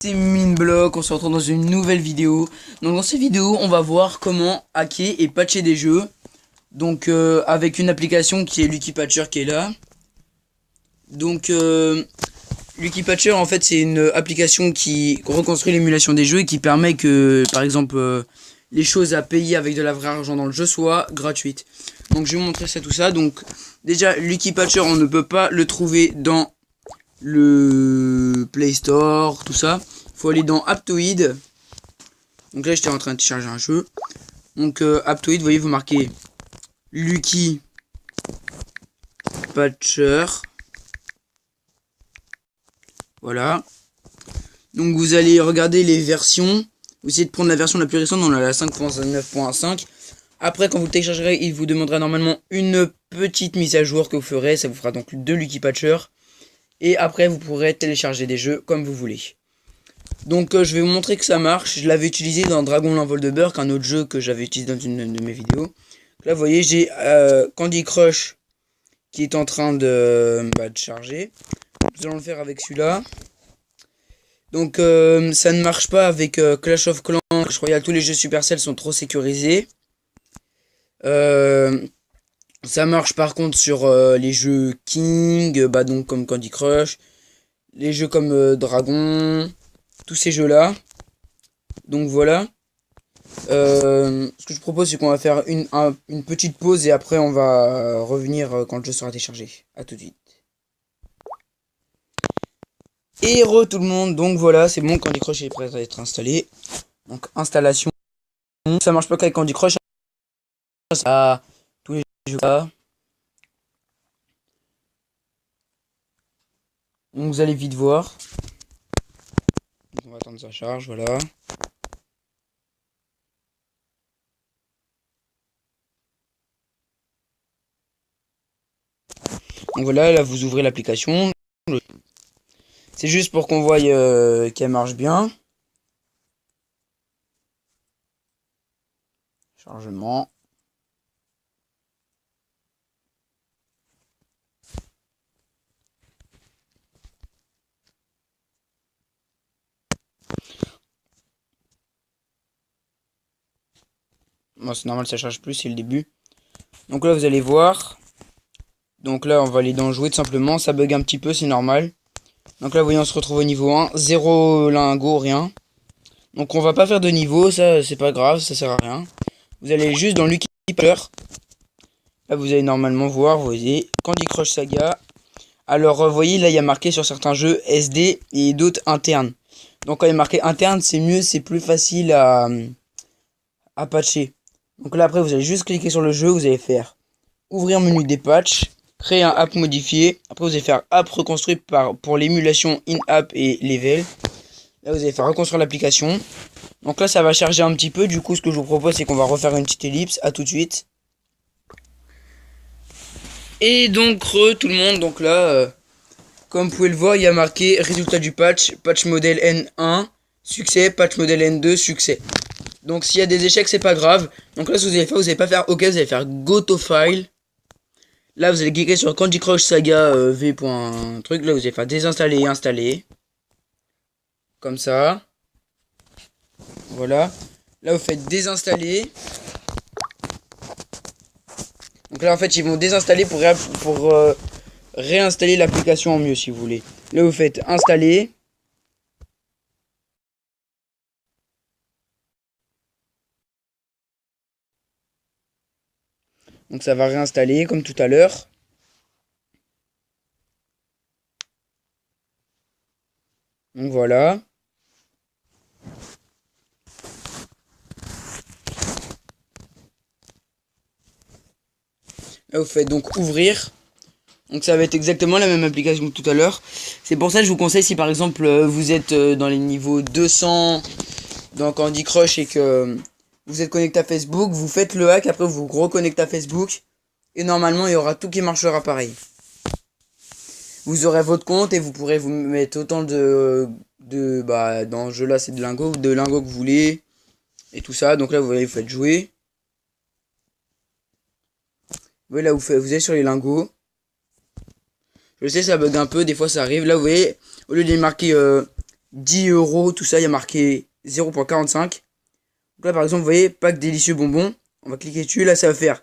C'est Mineblock, on se retrouve dans une nouvelle vidéo. Donc dans cette vidéo, on va voir comment hacker et patcher des jeux. Donc avec une application qui est Lucky Patcher qui est là. Donc Lucky Patcher en fait c'est une application qui reconstruit l'émulation des jeux et qui permet que par exemple les choses à payer avec de la vraie argent dans le jeu soient gratuites. Donc je vais vous montrer ça tout ça. Donc déjà Lucky Patcher on ne peut pas le trouver dans le Play Store, tout ça. Faut aller dans Aptoide. Donc là j'étais en train de télécharger un jeu. Donc Aptoide, vous voyez, vous marquez Lucky Patcher. Voilà. Donc vous allez regarder les versions. Vous essayez de prendre la version la plus récente, on a la 5.9.5. Après, quand vous le téléchargerez, il vous demandera normalement une petite mise à jour que vous ferez. Ça vous fera donc 2 Lucky Patcher. Et après, vous pourrez télécharger des jeux comme vous voulez. Donc, je vais vous montrer que ça marche. Je l'avais utilisé dans Dragon l'envol de Burk, un autre jeu que j'avais utilisé dans une de mes vidéos. Là, vous voyez, j'ai Candy Crush qui est en train de charger. Nous allons le faire avec celui-là. Donc, ça ne marche pas avec Clash of Clans, Clash Royale. Tous les jeux Supercell sont trop sécurisés. Ça marche par contre sur les jeux King, donc comme Candy Crush, les jeux comme Dragon, tous ces jeux là. Donc voilà. Ce que je propose c'est qu'on va faire une petite pause et après on va revenir quand le jeu sera téléchargé. A tout de suite. Et tout le monde, donc voilà, c'est bon, Candy Crush est prêt à être installé. Donc installation. Ça marche pas qu'avec Candy Crush. Ça tous les jeux là. Donc vous allez vite voir. On va attendre sa charge, voilà. Donc voilà, là vous ouvrez l'application. C'est juste pour qu'on voie qu'elle marche bien. Chargement. Bon, c'est normal, ça charge plus, c'est le début. Donc là vous allez voir. Donc là on va aller dans jouer tout simplement. Ça bug un petit peu, c'est normal. Donc là vous voyez on se retrouve au niveau 1. 0 lingot, rien. Donc on va pas faire de niveau, ça c'est pas grave, ça sert à rien. Vous allez juste dans Lucky Patcher. Là vous allez normalement voir, vous voyez, Candy Crush Saga. Alors vous voyez là il y a marqué sur certains jeux SD et d'autres internes. Donc quand il est marqué interne c'est mieux, c'est plus facile à patcher. Donc là après vous allez juste cliquer sur le jeu, vous allez faire ouvrir menu des patchs, créer un app modifié. Après vous allez faire app reconstruit pour l'émulation in-app et level. Là vous allez faire reconstruire l'application. Donc là ça va charger un petit peu, du coup ce que je vous propose c'est qu'on va refaire une petite ellipse, à tout de suite. Et donc tout le monde, donc là comme vous pouvez le voir il y a marqué résultat du patch, patch modèle N1, succès, patch modèle N2, succès. Donc s'il y a des échecs c'est pas grave. Donc là ce que vous allez faire, vous allez pas faire OK, vous allez faire go to file. Là vous allez cliquer sur Candy Crush Saga v.truc, là vous allez faire désinstaller et installer. Comme ça. Voilà. Là vous faites désinstaller. Donc là en fait ils vont désinstaller pour réinstaller l'application en mieux si vous voulez. Là vous faites installer. Donc ça va réinstaller comme tout à l'heure. Donc voilà. Là vous faites donc ouvrir. Donc ça va être exactement la même application que tout à l'heure. C'est pour ça que je vous conseille si par exemple vous êtes dans les niveaux 200 dans Candy Crush et que vous êtes connecté à Facebook, vous faites le hack, après vous reconnectez à Facebook et normalement il y aura tout qui marchera pareil. Vous aurez votre compte et vous pourrez vous mettre autant dans ce jeu là c'est de lingots que vous voulez et tout ça. Donc là vous voyez vous faites jouer. Vous voyez là vous êtes sur les lingots. Je sais ça bug un peu, des fois ça arrive. Là vous voyez, au lieu de marquer 10 euros, tout ça, il y a marqué 0,45. Donc là, par exemple, vous voyez, pack délicieux bonbons. On va cliquer dessus. Là, ça va faire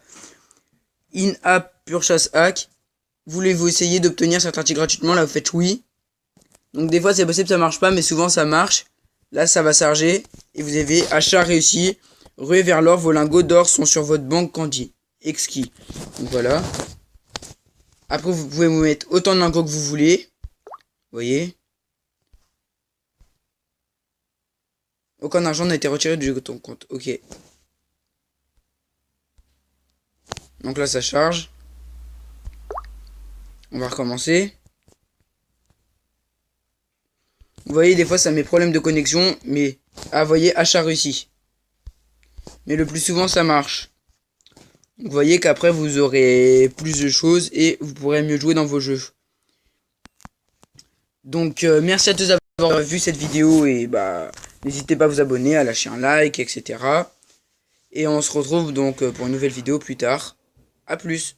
in-app purchase hack. Voulez-vous essayer d'obtenir cet article gratuitement? Là, vous faites oui. Donc, des fois, c'est possible que ça marche pas, mais souvent, ça marche. Là, ça va charger. Et vous avez achat réussi. Ruée vers l'or. Vos lingots d'or sont sur votre banque Candy. Exquis. Donc, voilà. Après, vous pouvez vous mettre autant de lingots que vous voulez. Vous voyez. Aucun argent n'a été retiré de ton compte. Ok. Donc là, ça charge. On va recommencer. Vous voyez, des fois, ça met problème de connexion. Mais, ah, vous voyez, achat réussi. Mais le plus souvent, ça marche. Donc, vous voyez qu'après, vous aurez plus de choses et vous pourrez mieux jouer dans vos jeux. Donc, merci à tous d'avoir vu cette vidéo et bah, n'hésitez pas à vous abonner, à lâcher un like, etc. Et on se retrouve donc pour une nouvelle vidéo plus tard. A plus.